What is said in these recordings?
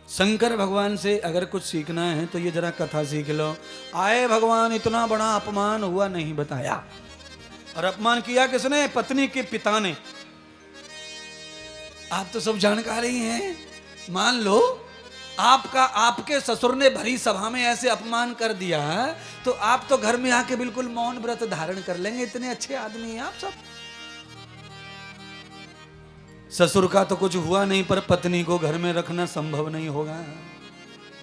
शंकर भगवान से अगर कुछ सीखना है तो ये जरा कथा सीख लो। आए भगवान, इतना बड़ा अपमान हुआ नहीं बताया, और अपमान किया किसने? पत्नी के पिता ने। आप तो सब जानकारी हैं। मान लो आपका आपके ससुर ने भरी सभा में ऐसे अपमान कर दिया, तो आप तो घर में आके बिल्कुल मौन व्रत धारण कर लेंगे। इतने अच्छे आदमी हैं आप सब। ससुर का तो कुछ हुआ नहीं, पर पत्नी को घर में रखना संभव नहीं होगा।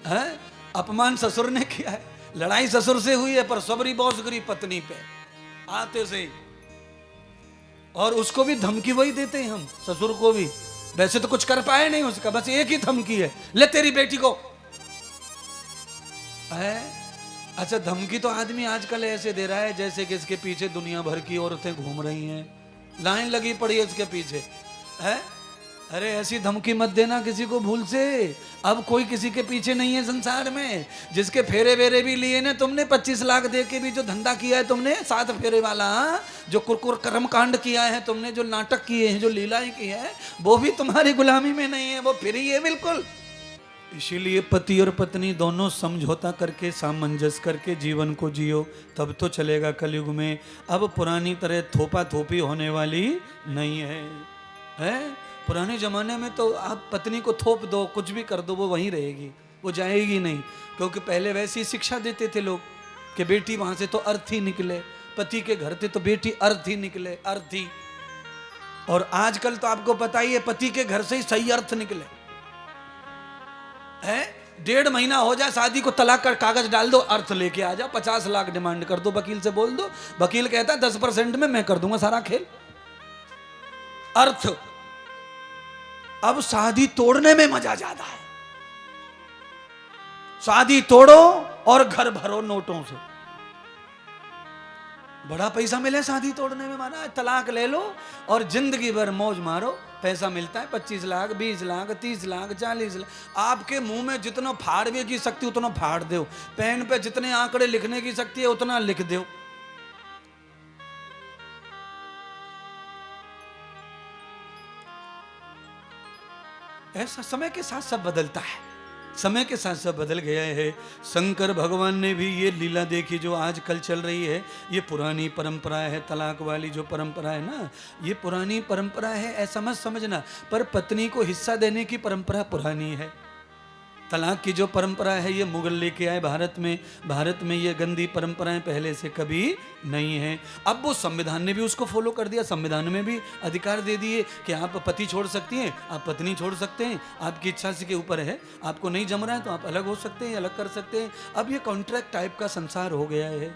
है? अपमान ससुर ने किया है, लड़ाई ससुर से हुई है, पर सबरी बॉस गिरी पत्नी पे आते से। और उसको भी धमकी वही देते हैं हम, ससुर को भी। वैसे तो कुछ कर पाए नहीं उसका, बस एक ही धमकी है, ले तेरी बेटी को। है? अच्छा, धमकी तो आदमी आजकल ऐसे दे रहा है जैसे कि इसके पीछे दुनिया भर की औरतें घूम रही हैं, लाइन लगी पड़ी है इसके पीछे। है? अरे ऐसी धमकी मत देना किसी को भूल से। अब कोई किसी के पीछे नहीं है संसार में। जिसके फेरे वेरे भी लिए ना तुमने, 25 लाख दे के भी जो धंधा किया है तुमने, 7 फेरे वाला, जो कुरकुर कर्म कांड किया है तुमने, जो नाटक किए हैं, जो लीलाएं की है, वो भी तुम्हारी गुलामी में नहीं है, वो फ्री है बिल्कुल। इसीलिए पति और पत्नी दोनों समझौता करके, सामंजस्य करके जीवन को जियो, तब तो चलेगा कलयुग में। अब पुरानी तरह थोपा थोपी होने वाली नहीं है। पुराने जमाने में तो आप पत्नी को थोप दो, कुछ भी कर दो, वो वहीं रहेगी, वो जाएगी नहीं। क्योंकि पहले वैसी शिक्षा देते थे लोग कि बेटी वहां से तो अर्थ ही निकले, पति के घर से तो बेटी अर्थ ही निकले, अर्थ ही। और आजकल तो आपको पता ही है, पति के घर से ही सही अर्थ निकले। है? 1.5 महीना हो जाए शादी को, तलाक का कागज डाल दो, अर्थ लेके आ जाओ, 50 लाख डिमांड कर दो, वकील से बोल दो। वकील कहता है 10% में मैं कर दूंगा सारा खेल। अर्थ। अब शादी तोड़ने में मजा ज्यादा है। शादी तोड़ो और घर भरो नोटों से। बड़ा पैसा मिले शादी तोड़ने में, माना है तलाक ले लो और जिंदगी भर मौज मारो। पैसा मिलता है 25 लाख, 20 लाख, 30 लाख, 40 लाख। आपके मुंह में जितना फाड़ने की शक्ति उतना फाड़ दो, पेन पे जितने आंकड़े लिखने की शक्ति है उतना लिख दो। ऐसा समय के साथ सब बदलता है, समय के साथ सब बदल गया है। शंकर भगवान ने भी ये लीला देखी जो आजकल चल रही है। ये पुरानी परंपरा है, तलाक वाली जो परंपरा है ना, ये पुरानी परंपरा है, ऐसा मत समझना। पर पत्नी को हिस्सा देने की परंपरा पुरानी है। तलाक की जो परंपरा है ये मुगल लेके आए भारत में। भारत में ये गंदी परंपराएं पहले से कभी नहीं है। अब वो संविधान ने भी उसको फॉलो कर दिया। संविधान में भी अधिकार दे दिए कि आप पति छोड़ सकती हैं, आप पत्नी छोड़ सकते हैं, आपकी इच्छा से के ऊपर है। आपको नहीं जम रहा है तो आप अलग हो सकते हैं, अलग कर सकते हैं। अब ये कॉन्ट्रैक्ट टाइप का संसार हो गया है।